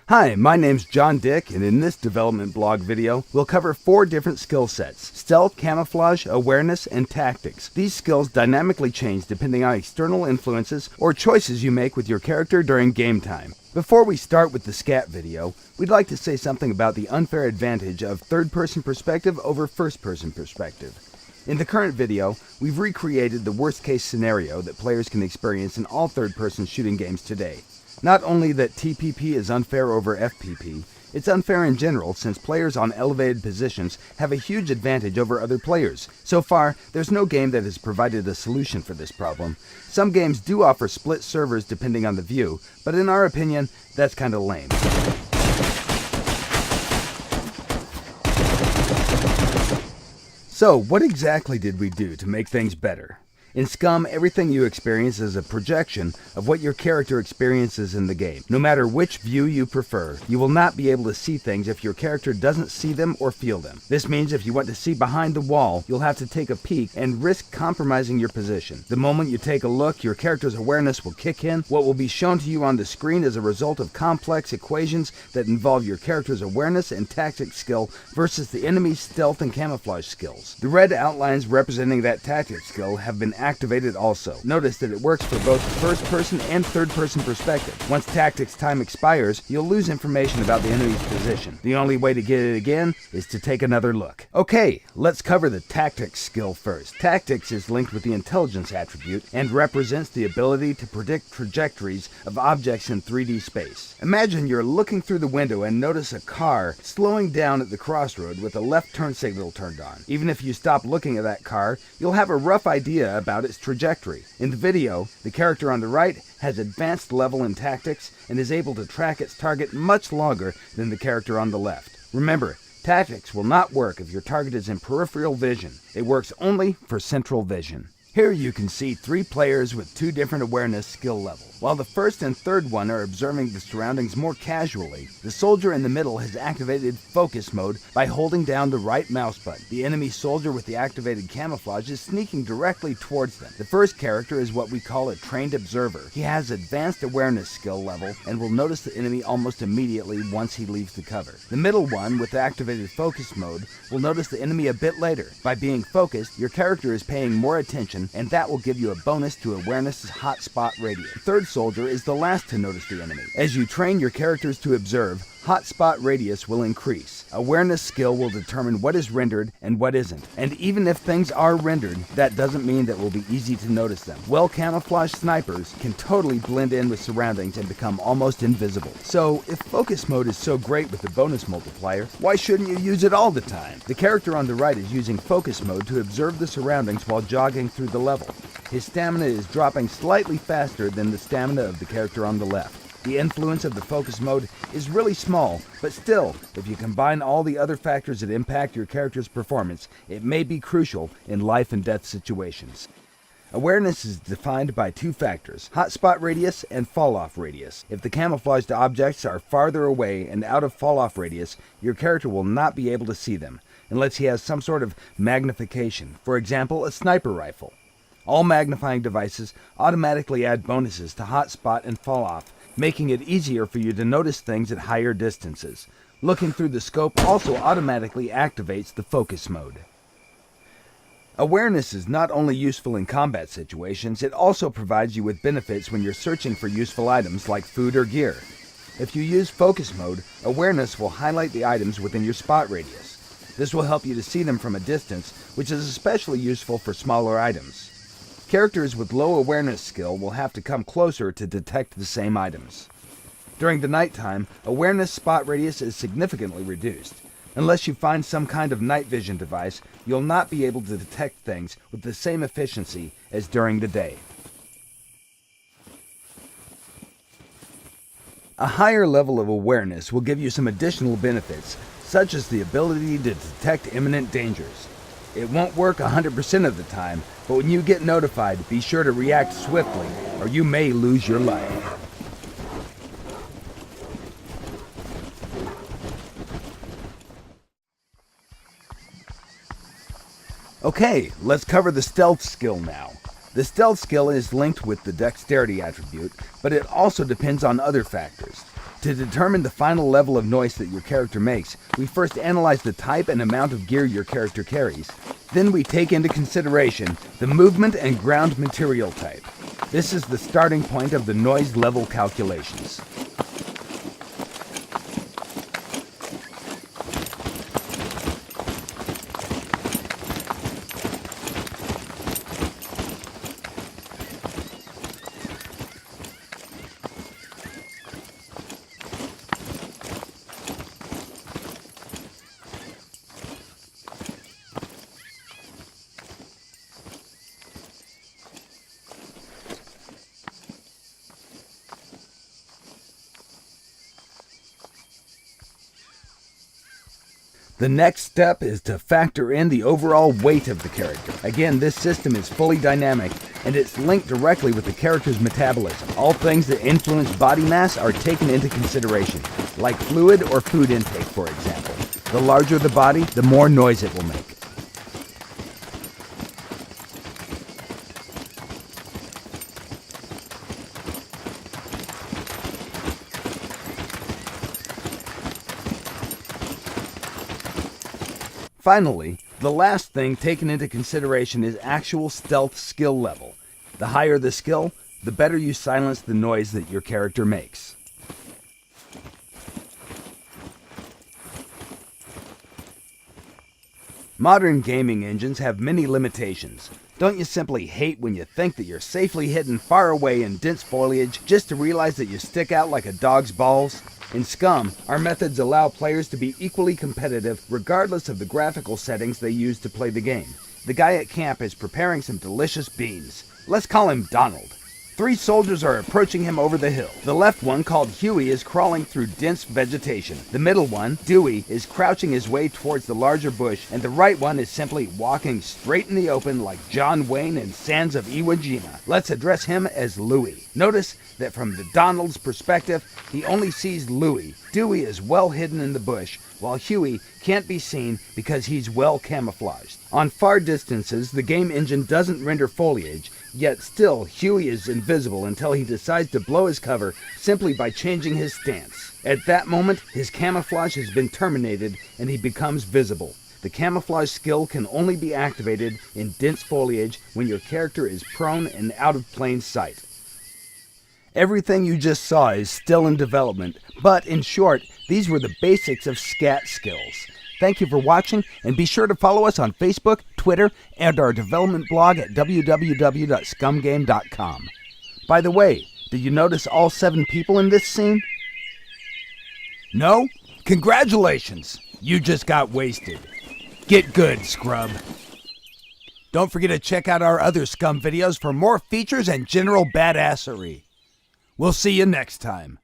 Hi, my name's John Dick, and in this development blog video, we'll cover 4 different skill sets: stealth, camouflage, awareness, and tactics. These skills dynamically change depending on external influences or choices you make with your character during game time. Before we start with the scat video, we'd like to say something about the unfair advantage of third-person perspective over first-person perspective. In the current video, we've recreated the worst-case scenario that players can experience in all third-person shooting games today. Not only that TPP is unfair over FPP, it's unfair in general since players on elevated positions have a huge advantage over other players. So far, there's no game that has provided a solution for this problem. Some games do offer split servers depending on the view, but in our opinion, that's kinda lame. So, what exactly did we do to make things better? In SCUM, everything you experience is a projection of what your character experiences in the game. No matter which view you prefer, you will not be able to see things if your character doesn't see them or feel them. This means if you want to see behind the wall, you'll have to take a peek and risk compromising your position. The moment you take a look, your character's awareness will kick in. What will be shown to you on the screen is a result of complex equations that involve your character's awareness and tactics skill versus the enemy's stealth and camouflage skills. The red outlines representing that tactics skill have been activated also. Notice that it works for both first-person and third-person perspective. Once tactics time expires, you'll lose information about the enemy's position. The only way to get it again is to take another look. Okay, let's cover the tactics skill first. Tactics is linked with the intelligence attribute and represents the ability to predict trajectories of objects in 3D space. Imagine you're looking through the window and notice a car slowing down at the crossroad with a left turn signal turned on. Even if you stop looking at that car, you'll have a rough idea about its trajectory. In the video, the character on the right has advanced level in tactics and is able to track its target much longer than the character on the left. Remember, tactics will not work if your target is in peripheral vision. It works only for central vision. Here you can see 3 players with 2 different awareness skill levels. While the first and third one are observing the surroundings more casually, the soldier in the middle has activated focus mode by holding down the right mouse button. The enemy soldier with the activated camouflage is sneaking directly towards them. The first character is what we call a trained observer. He has advanced awareness skill level and will notice the enemy almost immediately once he leaves the cover. The middle one with activated focus mode will notice the enemy a bit later. By being focused, your character is paying more attention, and that will give you a bonus to awareness's hotspot radius. The third soldier is the last to notice the enemy. As you train your characters to observe, hotspot radius will increase. Awareness skill will determine what is rendered and what isn't. And even if things are rendered, that doesn't mean that it will be easy to notice them. Well-camouflaged snipers can totally blend in with surroundings and become almost invisible. So, if focus mode is so great with the bonus multiplier, why shouldn't you use it all the time? The character on the right is using focus mode to observe the surroundings while jogging through the level. His stamina is dropping slightly faster than the stamina of the character on the left. The influence of the focus mode is really small, but still, if you combine all the other factors that impact your character's performance, it may be crucial in life and death situations. Awareness is defined by 2 factors: hotspot radius and fall-off radius. If the camouflaged objects are farther away and out of fall-off radius, your character will not be able to see them, unless he has some sort of magnification, for example, a sniper rifle. All magnifying devices automatically add bonuses to hotspot and fall-off, making it easier for you to notice things at higher distances. Looking through the scope also automatically activates the focus mode. Awareness is not only useful in combat situations, it also provides you with benefits when you're searching for useful items like food or gear. If you use focus mode, awareness will highlight the items within your spot radius. This will help you to see them from a distance, which is especially useful for smaller items. Characters with low awareness skill will have to come closer to detect the same items. During the nighttime, awareness spot radius is significantly reduced. Unless you find some kind of night vision device, you'll not be able to detect things with the same efficiency as during the day. A higher level of awareness will give you some additional benefits, such as the ability to detect imminent dangers. It won't work 100% of the time, but when you get notified, be sure to react swiftly, or you may lose your life. Okay, let's cover the stealth skill now. The stealth skill is linked with the dexterity attribute, but it also depends on other factors. To determine the final level of noise that your character makes, we first analyze the type and amount of gear your character carries. Then we take into consideration the movement and ground material type. This is the starting point of the noise level calculations. The next step is to factor in the overall weight of the character. Again, this system is fully dynamic, and it's linked directly with the character's metabolism. All things that influence body mass are taken into consideration, like fluid or food intake, for example. The larger the body, the more noise it will make. Finally, the last thing taken into consideration is actual stealth skill level. The higher the skill, the better you silence the noise that your character makes. Modern gaming engines have many limitations. Don't you simply hate when you think that you're safely hidden far away in dense foliage just to realize that you stick out like a dog's balls? In SCUM, our methods allow players to be equally competitive regardless of the graphical settings they use to play the game. The guy at camp is preparing some delicious beans. Let's call him Donald. 3 soldiers are approaching him over the hill. The left one, called Huey, is crawling through dense vegetation. The middle one, Dewey, is crouching his way towards the larger bush, and the right one is simply walking straight in the open like John Wayne in Sands of Iwo Jima. Let's address him as Louie. Notice that from the Donald's perspective, he only sees Louie. Dewey is well hidden in the bush, while Huey can't be seen because he's well camouflaged. On far distances, the game engine doesn't render foliage, yet still Huey is invisible until he decides to blow his cover simply by changing his stance. At that moment, his camouflage has been terminated and he becomes visible. The camouflage skill can only be activated in dense foliage when your character is prone and out of plain sight. Everything you just saw is still in development, but in short, these were the basics of scat skills. Thank you for watching, and be sure to follow us on Facebook, Twitter, and our development blog at www.scumgame.com. By the way, did you notice all 7 people in this scene? No? Congratulations! You just got wasted. Get good, scrub. Don't forget to check out our other SCUM videos for more features and general badassery. We'll see you next time.